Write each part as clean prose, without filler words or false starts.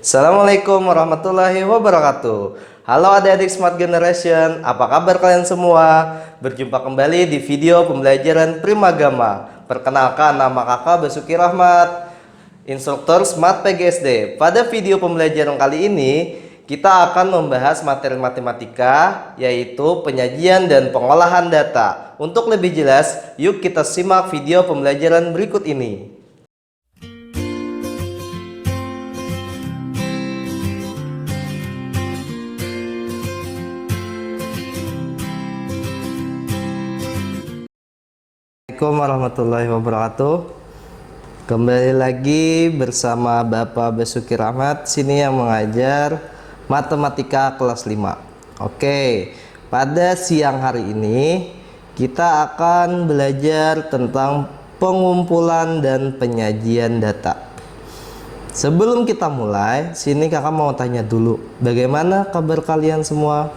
Assalamualaikum warahmatullahi wabarakatuh. Halo adik-adik Smart Generation, apa kabar kalian semua? Berjumpa kembali di video pembelajaran Primagama. Perkenalkan, nama kakak Basuki Rahmat, instruktur Smart PGSD. Pada video pembelajaran kali ini, kita akan membahas materi matematika, yaitu penyajian dan pengolahan data. Untuk lebih jelas, yuk kita simak video pembelajaran berikut ini. Assalamualaikum warahmatullahi wabarakatuh. Kembali lagi bersama Bapak Basuki Rahmat, sini yang mengajar matematika kelas 5. Oke, pada siang hari ini kita akan belajar tentang pengumpulan dan penyajian data. Sebelum kita mulai, sini kakak mau tanya dulu, bagaimana kabar kalian semua?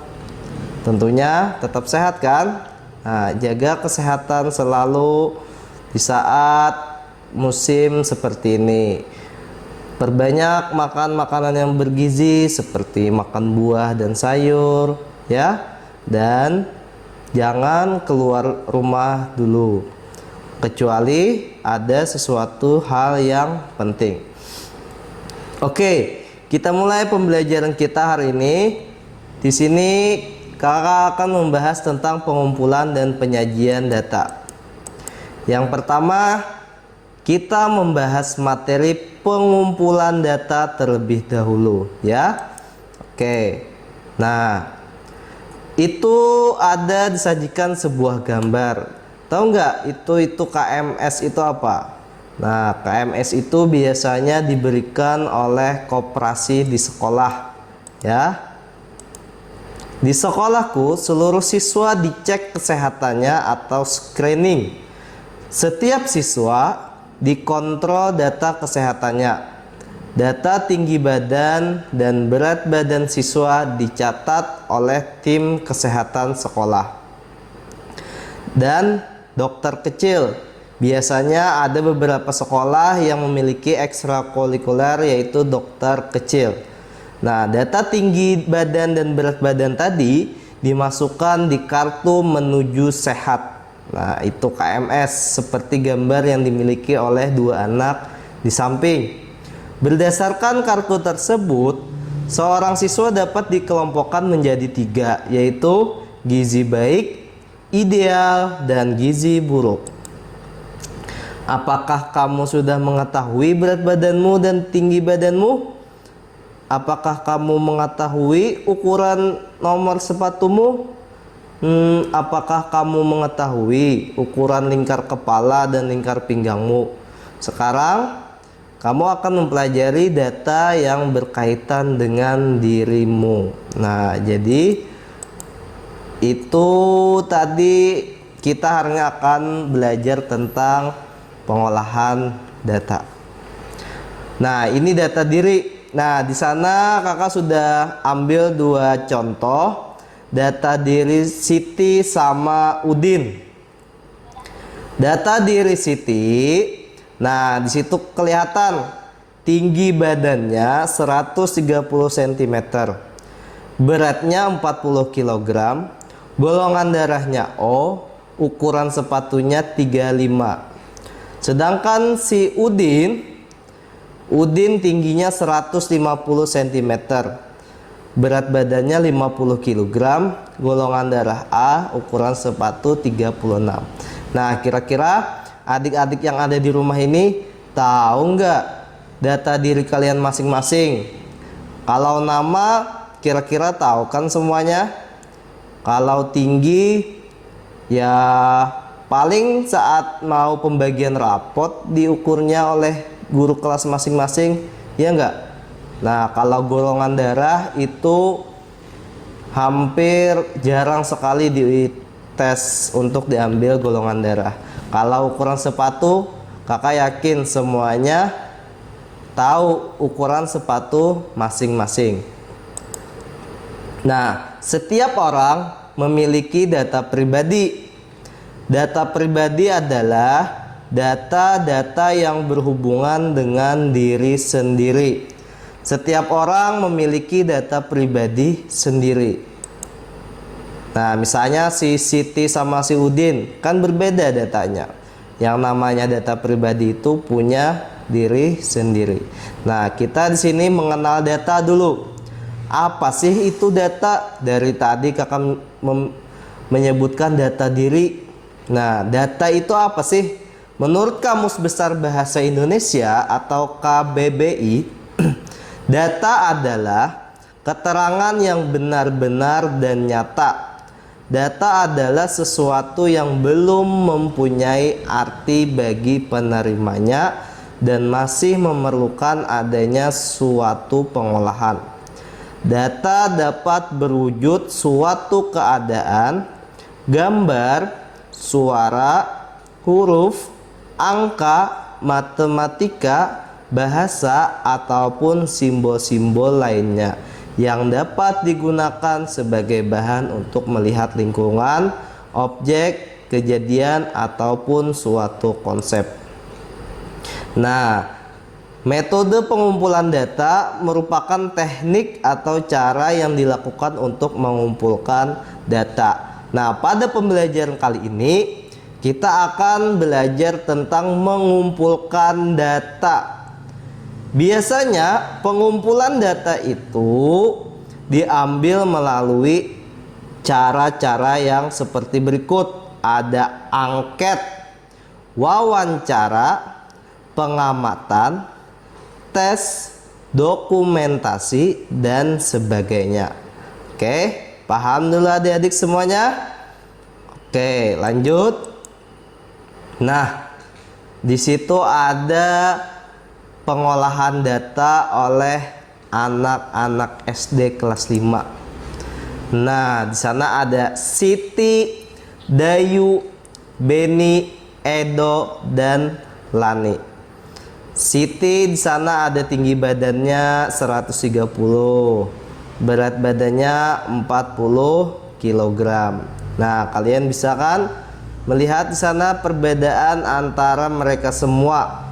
Tentunya tetap sehat kan? Nah, jaga kesehatan selalu di saat musim seperti ini. Perbanyak makan makanan yang bergizi seperti makan buah dan sayur, ya. Dan jangan keluar rumah dulu kecuali ada sesuatu hal yang penting. Oke, kita mulai pembelajaran kita hari ini. Di sini kakak akan membahas tentang pengumpulan dan penyajian data. Yang pertama, kita membahas materi pengumpulan data terlebih dahulu, ya. Oke. Nah, itu ada disajikan sebuah gambar. Tahu nggak itu KMS itu apa? Nah, KMS itu biasanya diberikan oleh koperasi di sekolah, ya. Di sekolahku, seluruh siswa dicek kesehatannya atau screening. Setiap siswa dikontrol data kesehatannya. Data tinggi badan dan berat badan siswa dicatat oleh tim kesehatan sekolah. Dan dokter kecil. Biasanya ada beberapa sekolah yang memiliki ekstrakurikuler, yaitu dokter kecil. Nah, data tinggi badan dan berat badan tadi dimasukkan di kartu menuju sehat. Nah, itu KMS seperti gambar yang dimiliki oleh dua anak di samping. Berdasarkan kartu tersebut, seorang siswa dapat dikelompokkan menjadi 3, yaitu gizi baik, ideal, dan gizi buruk. Apakah kamu sudah mengetahui berat badanmu dan tinggi badanmu? Apakah kamu mengetahui ukuran nomor sepatumu? Apakah kamu mengetahui ukuran lingkar kepala dan lingkar pinggangmu? Sekarang kamu akan mempelajari data yang berkaitan dengan dirimu. Nah, jadi itu tadi kita hari ini akan belajar tentang pengolahan data. Nah, ini data diri. Nah, di sana kakak sudah ambil 2 contoh data diri Siti sama Udin. Data diri Siti, nah di situ kelihatan tinggi badannya 130 cm, beratnya 40 kg, golongan darahnya O, ukuran sepatunya 35. Sedangkan si Udin tingginya 150 cm, berat badannya 50 kg, golongan darah A, ukuran sepatu 36. Nah, kira-kira adik-adik yang ada di rumah ini tahu nggak data diri kalian masing-masing? Kalau nama kira-kira tahu kan semuanya? Kalau tinggi ya paling saat mau pembagian rapot diukurnya oleh guru kelas masing-masing, ya enggak? Nah, kalau golongan darah itu hampir jarang sekali dites untuk diambil golongan darah. Kalau ukuran sepatu, kakak yakin semuanya tahu ukuran sepatu masing-masing. Nah, setiap orang memiliki data pribadi. Data pribadi adalah data-data yang berhubungan dengan diri sendiri. Setiap orang memiliki data pribadi sendiri. Nah, misalnya si Siti sama si Udin kan berbeda datanya. Yang namanya data pribadi itu punya diri sendiri. Nah, kita di sini mengenal data dulu. Apa sih itu data? Dari tadi kakak menyebutkan data diri. Nah, data itu apa sih? Menurut Kamus Besar Bahasa Indonesia atau KBBI, data adalah keterangan yang benar-benar dan nyata. Data adalah sesuatu yang belum mempunyai arti bagi penerimanya dan masih memerlukan adanya suatu pengolahan. Data dapat berwujud suatu keadaan, gambar, suara, huruf, angka, matematika, bahasa, ataupun simbol-simbol lainnya yang dapat digunakan sebagai bahan untuk melihat lingkungan, objek, kejadian, ataupun suatu konsep. Nah, metode pengumpulan data merupakan teknik atau cara yang dilakukan untuk mengumpulkan data. Nah, pada pembelajaran kali ini kita akan belajar tentang mengumpulkan data. Biasanya pengumpulan data itu diambil melalui cara-cara yang seperti berikut. Ada angket, wawancara, pengamatan, tes, dokumentasi, dan sebagainya. Oke, paham dulu adik-adik semuanya? Oke, lanjut. Nah, di situ ada pengolahan data oleh anak-anak SD kelas 5. Nah, di sana ada Siti, Dayu, Beni, Edo, dan Lani. Siti di sana ada tinggi badannya 130, berat badannya 40 kg. Nah, kalian bisa kan melihat di sana perbedaan antara mereka semua.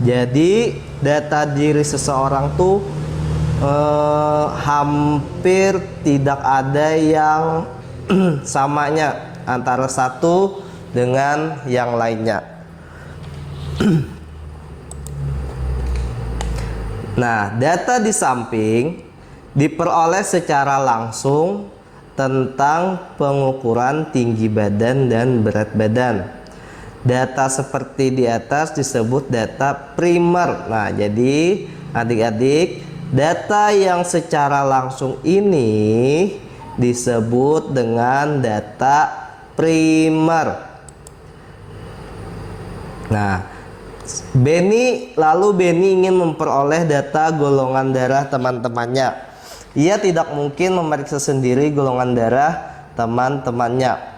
Jadi data diri seseorang tuh hampir tidak ada yang samanya antara satu dengan yang lainnya. Nah, data di samping diperoleh secara langsung tentang pengukuran tinggi badan dan berat badan. Data seperti di atas disebut data primer. Nah, jadi adik-adik, data yang secara langsung ini disebut dengan data primer. Nah, Beni ingin memperoleh data golongan darah teman-temannya. Ia tidak mungkin memeriksa sendiri golongan darah teman-temannya.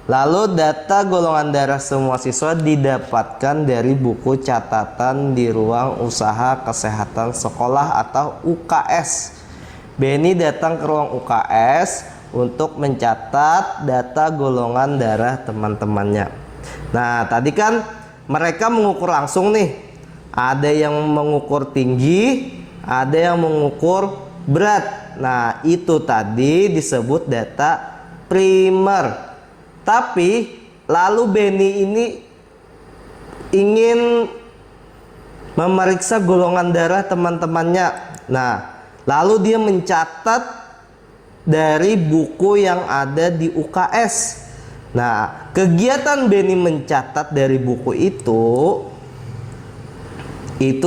Lalu data golongan darah semua siswa didapatkan dari buku catatan di ruang usaha kesehatan sekolah atau UKS. Beni datang ke ruang UKS untuk mencatat data golongan darah teman-temannya. Nah, tadi kan mereka mengukur langsung nih. Ada yang mengukur tinggi, ada yang mengukur berat. Nah, itu tadi disebut data primer. Tapi lalu Beni ini ingin memeriksa golongan darah teman-temannya. Nah, lalu dia mencatat dari buku yang ada di UKS. Nah, kegiatan Beni mencatat dari buku itu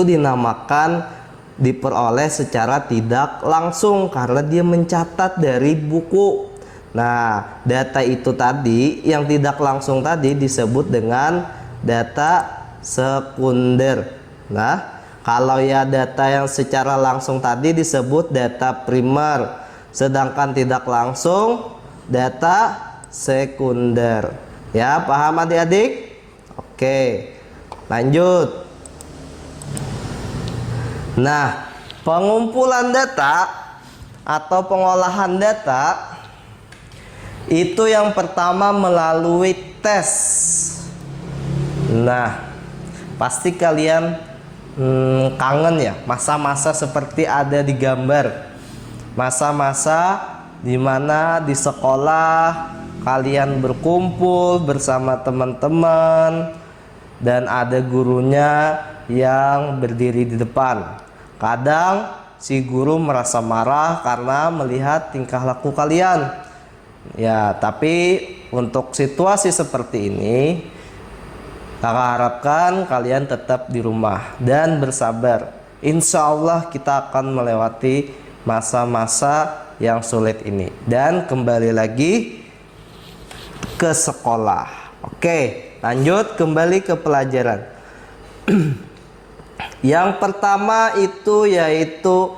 dinamakan diperoleh secara tidak langsung karena dia mencatat dari buku. Nah, data itu tadi yang tidak langsung tadi disebut dengan data sekunder. Nah, kalau ya data yang secara langsung tadi disebut data primer, sedangkan tidak langsung data sekunder. Ya, paham adik-adik? Oke, lanjut. Nah, pengumpulan data atau pengolahan data itu yang pertama melalui tes. Nah, pasti kalian kangen ya, masa-masa seperti ada di gambar, masa-masa dimana di sekolah kalian berkumpul bersama teman-teman dan ada gurunya yang berdiri di depan. Kadang si guru merasa marah karena melihat tingkah laku kalian. Ya, tapi untuk situasi seperti ini, kakak harapkan kalian tetap di rumah dan bersabar. Insya Allah kita akan melewati masa-masa yang sulit ini dan kembali lagi ke sekolah. Oke, lanjut kembali ke pelajaran. Yang pertama itu yaitu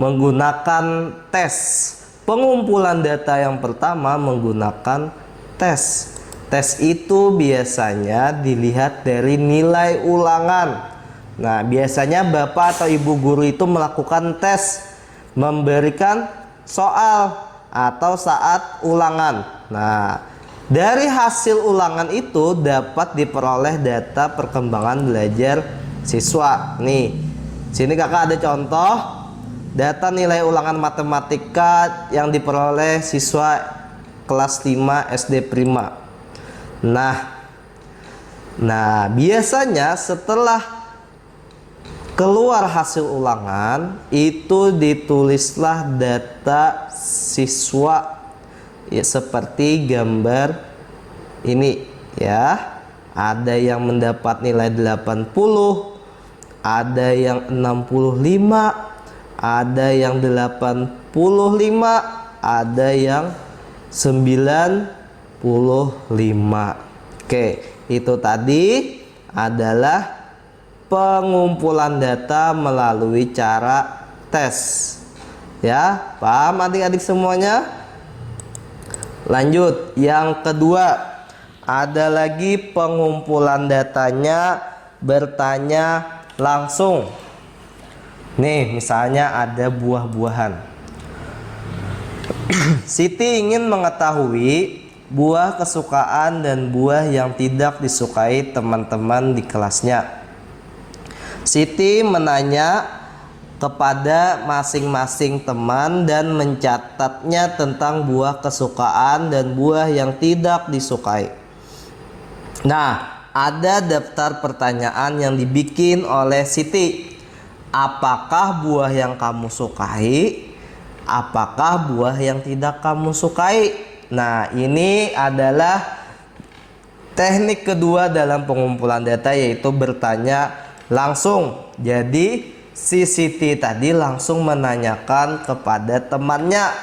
menggunakan tes. Pengumpulan data yang pertama menggunakan tes. Tes itu biasanya dilihat dari nilai ulangan. Nah, biasanya bapak atau ibu guru itu melakukan tes, memberikan soal atau saat ulangan. Nah, dari hasil ulangan itu dapat diperoleh data perkembangan belajar siswa. Nih, sini kakak ada contoh data nilai ulangan matematika yang diperoleh siswa kelas 5 SD Prima. Nah, biasanya setelah keluar hasil ulangan itu ditulislah data siswa ya, seperti gambar ini ya. Ada yang mendapat nilai 80, ada yang 65, ada yang 85, ada yang 95. Oke, itu tadi adalah pengumpulan data melalui cara tes. Ya, paham adik-adik semuanya? Lanjut, yang kedua, ada lagi pengumpulan datanya bertanya langsung. Nih, misalnya ada buah-buahan. Siti ingin mengetahui buah kesukaan dan buah yang tidak disukai teman-teman di kelasnya. Siti menanya kepada masing-masing teman dan mencatatnya tentang buah kesukaan dan buah yang tidak disukai. Nah, ada daftar pertanyaan yang dibikin oleh Siti. Apakah buah yang kamu sukai? Apakah buah yang tidak kamu sukai? Nah, ini adalah teknik kedua dalam pengumpulan data, yaitu bertanya langsung. Jadi si Siti tadi langsung menanyakan kepada temannya,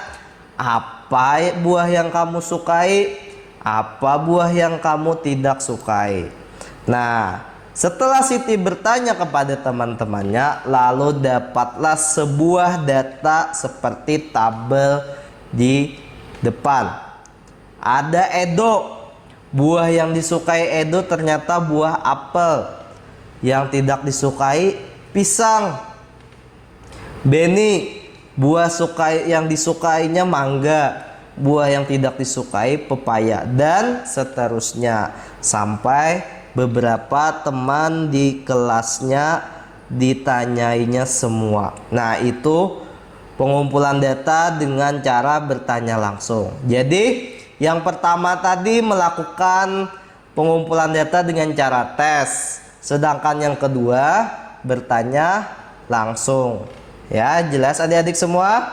apa buah yang kamu sukai, apa buah yang kamu tidak sukai. Nah, setelah Siti bertanya kepada teman-temannya, lalu dapatlah sebuah data seperti tabel di depan. Ada Edo, buah yang disukai Edo ternyata buah apel, yang tidak disukai pisang. Beni, buah yang disukainya mangga, buah yang tidak disukai pepaya, dan seterusnya sampai beberapa teman di kelasnya ditanyainya semua. Nah, itu pengumpulan data dengan cara bertanya langsung. Jadi yang pertama tadi melakukan pengumpulan data dengan cara tes, sedangkan yang kedua bertanya langsung. Ya, jelas adik-adik semua?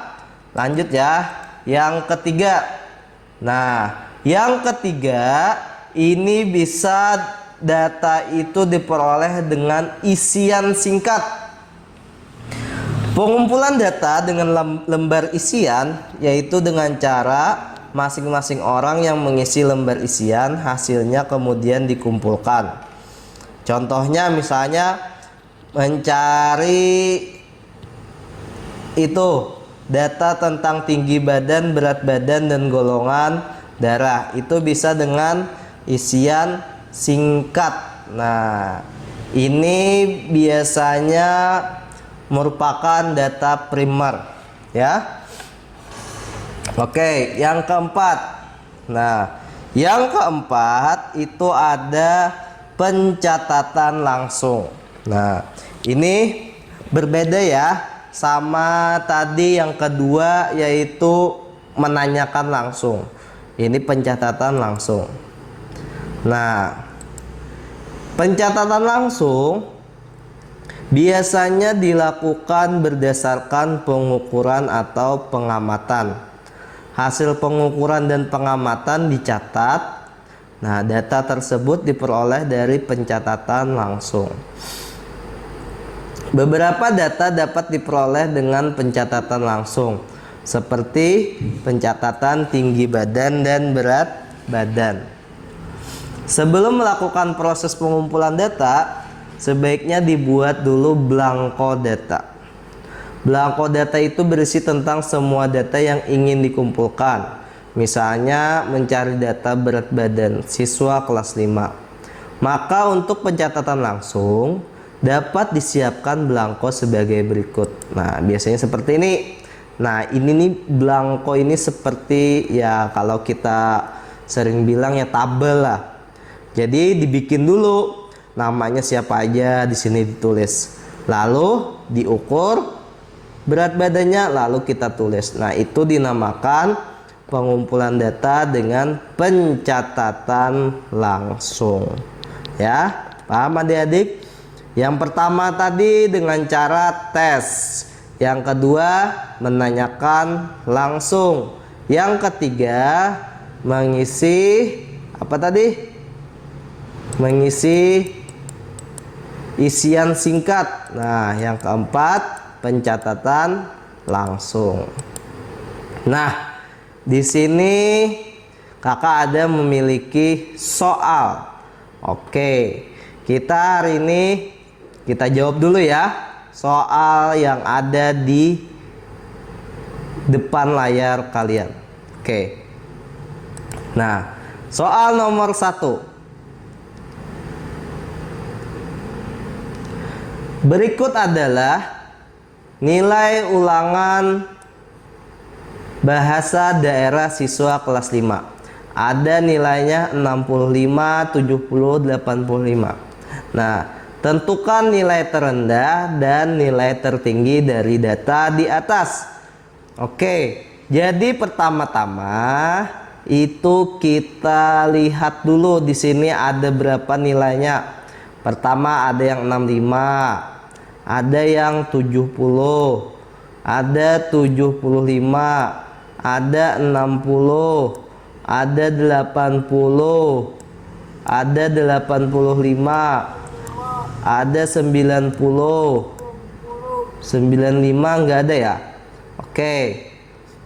Lanjut ya. Yang ketiga. Nah, yang ketiga ini bisa data itu diperoleh dengan isian singkat. Pengumpulan data dengan lembar isian yaitu dengan cara masing-masing orang yang mengisi lembar isian, hasilnya kemudian dikumpulkan. Contohnya misalnya mencari itu data tentang tinggi badan, berat badan, dan golongan darah. Itu bisa dengan isian singkat. Nah, ini biasanya merupakan data primer ya. Oke, yang keempat. Nah, yang keempat itu ada pencatatan langsung. Nah, Ini berbeda ya sama tadi yang kedua, yaitu menanyakan langsung. Ini pencatatan langsung. Nah, pencatatan langsung biasanya dilakukan berdasarkan pengukuran atau pengamatan. Hasil pengukuran dan pengamatan dicatat. Nah, data tersebut diperoleh dari pencatatan langsung. Beberapa data dapat diperoleh dengan pencatatan langsung, seperti pencatatan tinggi badan dan berat badan. Sebelum melakukan proses pengumpulan data, sebaiknya dibuat dulu belangko data. Belangko data itu berisi tentang semua data yang ingin dikumpulkan. Misalnya mencari data berat badan siswa kelas 5. Maka untuk pencatatan langsung dapat disiapkan belangko sebagai berikut. Nah, biasanya seperti ini. Nah, ini nih belangko ini seperti ya kalau kita sering bilang ya tabel lah. Jadi dibikin dulu namanya siapa aja, di sini ditulis. Lalu diukur berat badannya, lalu kita tulis. Nah, itu dinamakan pengumpulan data dengan pencatatan langsung. Ya, paham adik-adik? Yang pertama tadi dengan cara tes. Yang kedua menanyakan langsung. Yang ketiga mengisi apa tadi? Mengisi isian singkat. Nah, yang keempat pencatatan langsung. Nah, di sini kakak ada memiliki soal. Oke, kita hari ini kita jawab dulu ya soal yang ada di depan layar kalian. Oke. Nah, soal nomor 1. Berikut adalah nilai ulangan bahasa daerah siswa kelas 5. Ada nilainya 65, 70, 85. Nah, tentukan nilai terendah dan nilai tertinggi dari data di atas. Oke, jadi pertama-tama itu kita lihat dulu di sini ada berapa nilainya. Pertama ada yang 65, ada yang 70, ada 75, ada 60, ada 80, ada 85, ada 90, 95 enggak ada ya? Oke.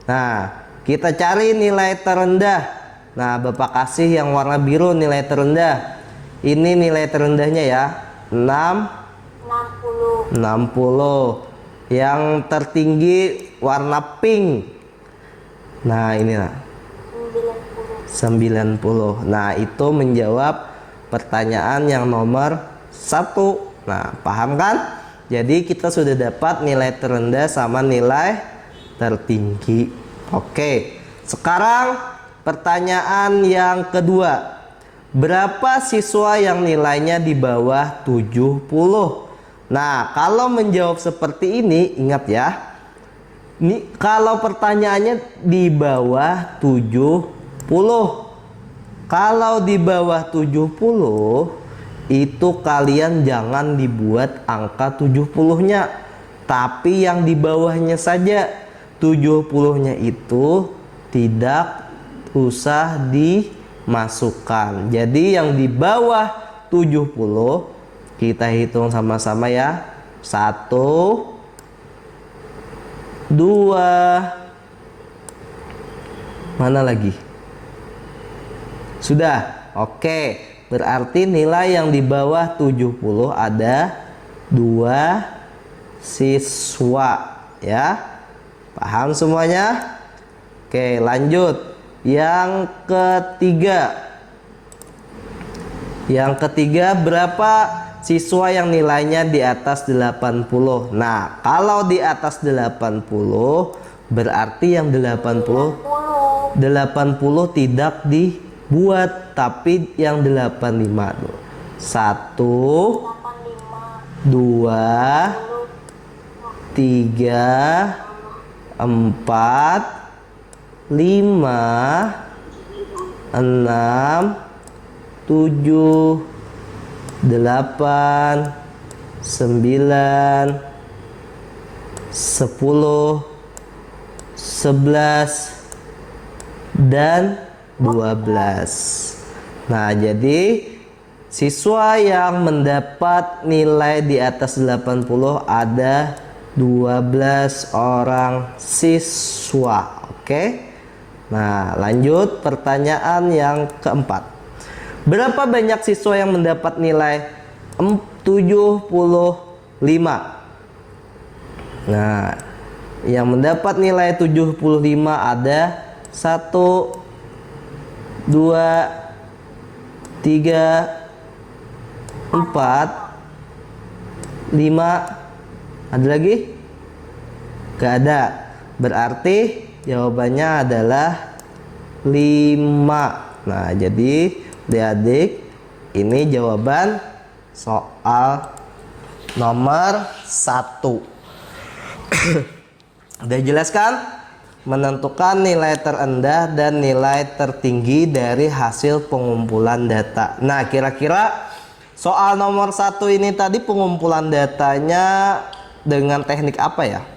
Nah, kita cari nilai terendah. Nah, Bapak kasih yang warna biru nilai terendah. Ini nilai terendahnya ya. 60. Yang tertinggi warna pink. Nah, ini lah 90. Nah, itu menjawab pertanyaan yang nomor 1. Nah, paham kan? Jadi kita sudah dapat nilai terendah sama nilai tertinggi. Oke, sekarang pertanyaan yang kedua. Berapa siswa yang nilainya di bawah 70? Nah, kalau menjawab seperti ini, ingat ya. Ini kalau pertanyaannya di bawah 70. Kalau di bawah 70 itu kalian jangan dibuat angka 70-nya, tapi yang di bawahnya saja. 70-nya itu tidak usah dimasukkan. Jadi yang di bawah 70 kita hitung sama-sama ya. 1, 2, mana lagi? Sudah. Oke, berarti nilai yang di bawah 70 ada 2 siswa ya. Paham semuanya? Oke, lanjut. Yang ketiga. Yang ketiga, berapa siswa yang nilainya di atas 80? Nah, kalau di atas 80 berarti yang 80 tidak dibuat, tapi yang 85 tuh. 1, 2, 3, 4, 5, 6, 7, 8, 9, 10, 11, dan 12. Nah, jadi siswa yang mendapat nilai di atas 80 ada 12 orang siswa. Oke. Nah, lanjut pertanyaan yang keempat. Berapa banyak siswa yang mendapat nilai 75? Nah, yang mendapat nilai 75 ada 1, 2, 3, 4, 5. Ada lagi? Gak ada. Berarti jawabannya adalah 5. Nah, jadi adik-adik, ini jawaban soal nomor 1. Udah jelaskan? Menentukan nilai terendah dan nilai tertinggi dari hasil pengumpulan data. Nah, kira-kira soal nomor 1 ini tadi pengumpulan datanya dengan teknik apa ya?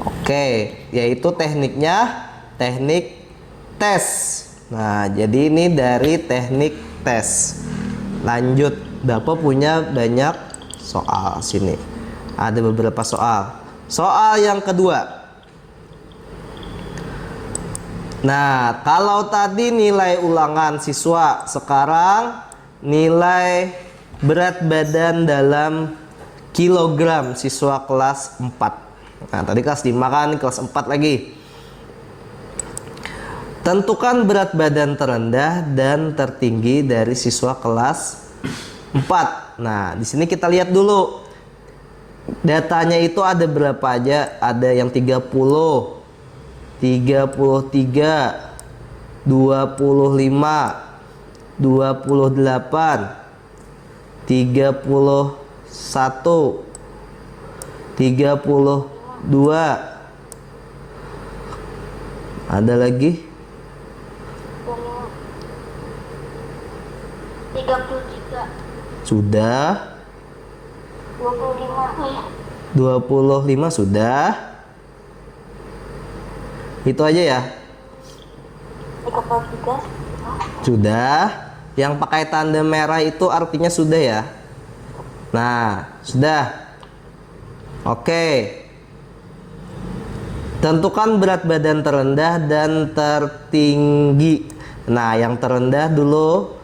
Oke, yaitu tekniknya teknik tes. Nah, jadi ini dari teknik tes. Lanjut, Bapak punya banyak soal sini. Ada beberapa soal. Soal yang kedua. Nah, kalau tadi nilai ulangan siswa, sekarang nilai berat badan dalam kilogram siswa kelas 4. Nah, tadi kelas 5 kan, kelas 4 lagi. Tentukan berat badan terendah dan tertinggi dari siswa kelas 4. Nah, di sini kita lihat dulu. Datanya itu ada berapa aja? Ada yang 30, 33, 25, 28, 31, 32. Ada lagi? 33. Sudah. 25. 25 sudah. Itu aja ya? 33. Sudah. Yang pakai tanda merah itu artinya sudah ya? Nah, sudah. Oke. Tentukan berat badan terendah dan tertinggi. Nah, yang terendah dulu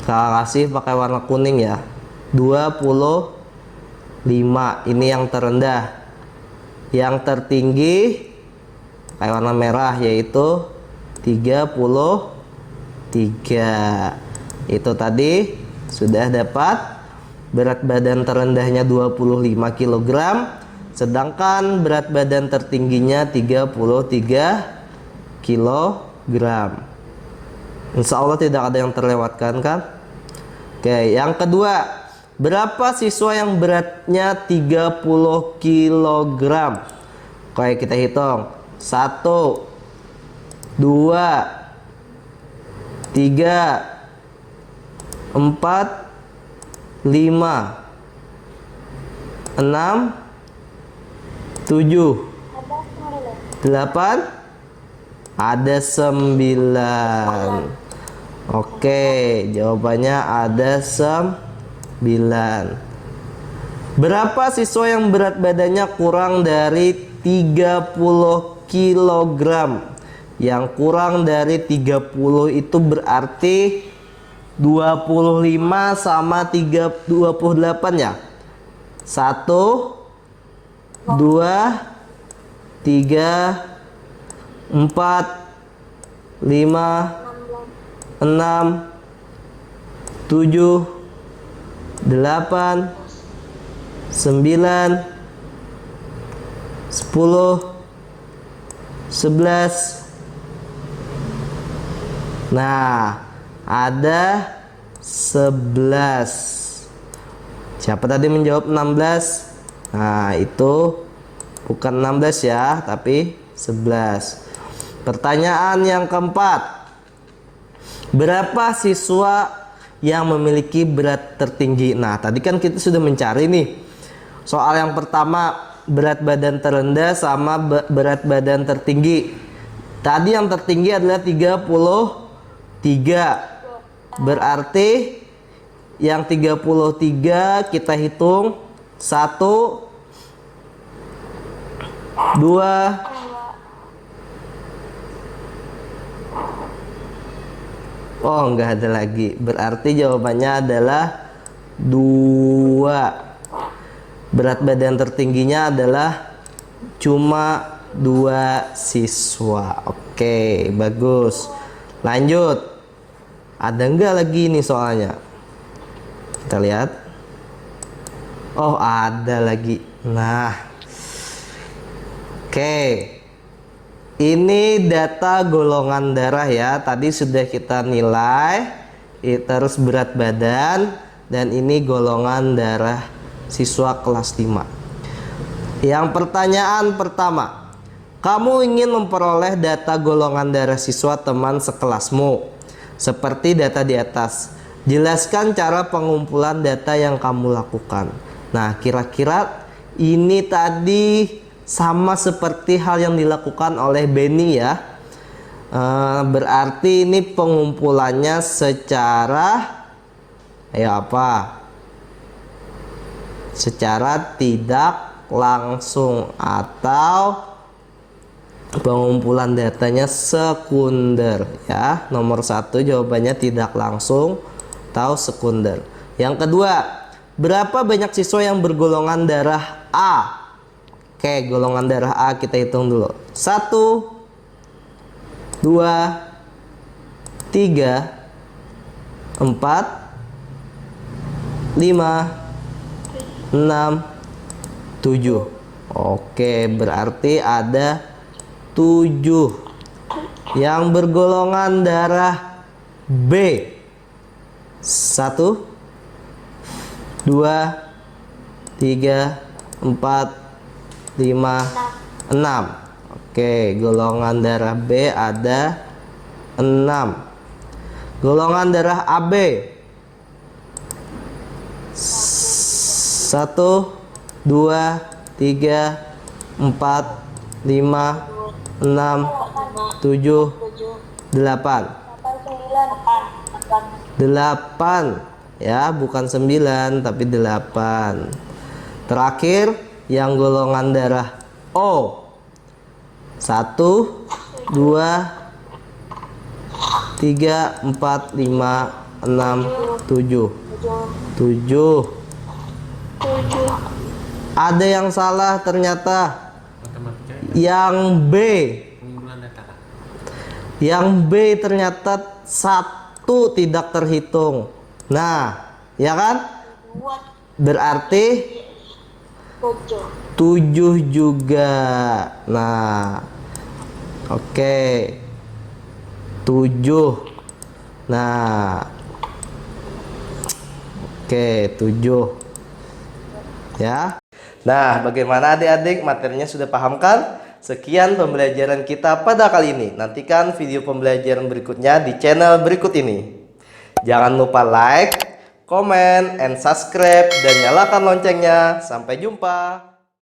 Kakak kasih pakai warna kuning ya. 25. Ini yang terendah. Yang tertinggi pakai warna merah yaitu 33. Itu tadi sudah dapat berat badan terendahnya 25 kg, sedangkan berat badan tertingginya 33 kg. Insya Allah tidak ada yang terlewatkan kan? Oke, yang kedua, berapa siswa yang beratnya 30 kg? Oke, kita hitung. 1, 2, 3, 4, 5, 6, 7, 8, ada 9. Oke, jawabannya ada 9. Berapa siswa yang berat badannya kurang dari 30 kg? Yang kurang dari 30 itu berarti 25 sama 28 ya. 1, 2, 3, 4, 5, 6, 7, 8, 9, 10, 11. Nah, ada 11. Siapa tadi menjawab 16? Nah, itu bukan 16 ya, tapi 11. Pertanyaan yang keempat. Berapa siswa yang memiliki berat tertinggi? Nah, tadi kan kita sudah mencari nih. Soal yang pertama, berat badan terendah sama berat badan tertinggi. Tadi yang tertinggi adalah 33. Berarti yang 33 kita hitung 1, 2, oh enggak ada lagi. Berarti jawabannya adalah 2. Berat badan tertingginya adalah cuma 2 siswa. Oke, bagus. Lanjut. Ada enggak lagi ini soalnya? Kita lihat. Oh, ada lagi. Nah. Oke. Ini data golongan darah ya. Tadi sudah kita nilai. Terus berat badan. Dan ini golongan darah siswa kelas 5. Yang pertanyaan pertama. Kamu ingin memperoleh data golongan darah siswa teman sekelasmu. Seperti data di atas. Jelaskan cara pengumpulan data yang kamu lakukan. Nah, kira-kira ini tadi sama seperti hal yang dilakukan oleh Benny ya. Berarti ini pengumpulannya secara secara tidak langsung atau pengumpulan datanya sekunder ya. Nomor 1 jawabannya tidak langsung atau sekunder. Yang kedua, berapa banyak siswa yang bergolongan darah A? Oke, golongan darah A kita hitung dulu. 1, 2, 3, 4, 5, 6, 7. Oke, berarti ada 7 yang bergolongan darah B. 1, 2, 3, 4, 5, 6. Oke, golongan darah B ada 6. Golongan darah AB 1, 2, 3, 4, 5, 6, 7, 8. 8 ya, bukan 9 tapi 8. Terakhir yang golongan darah O 1, 2, 3, 4, 5, 6, 7. 7. Ada yang salah ternyata. Yang B. Yang B ternyata 1 tidak terhitung. Nah, ya kan? Berarti 7 juga. Nah, oke. 7. Nah, oke, 7. Ya. Nah, bagaimana adik-adik, materinya sudah paham kan? Sekian pembelajaran kita pada kali ini. Nantikan video pembelajaran berikutnya di channel berikut ini. Jangan lupa like, comment, and subscribe, dan nyalakan loncengnya. Sampai jumpa.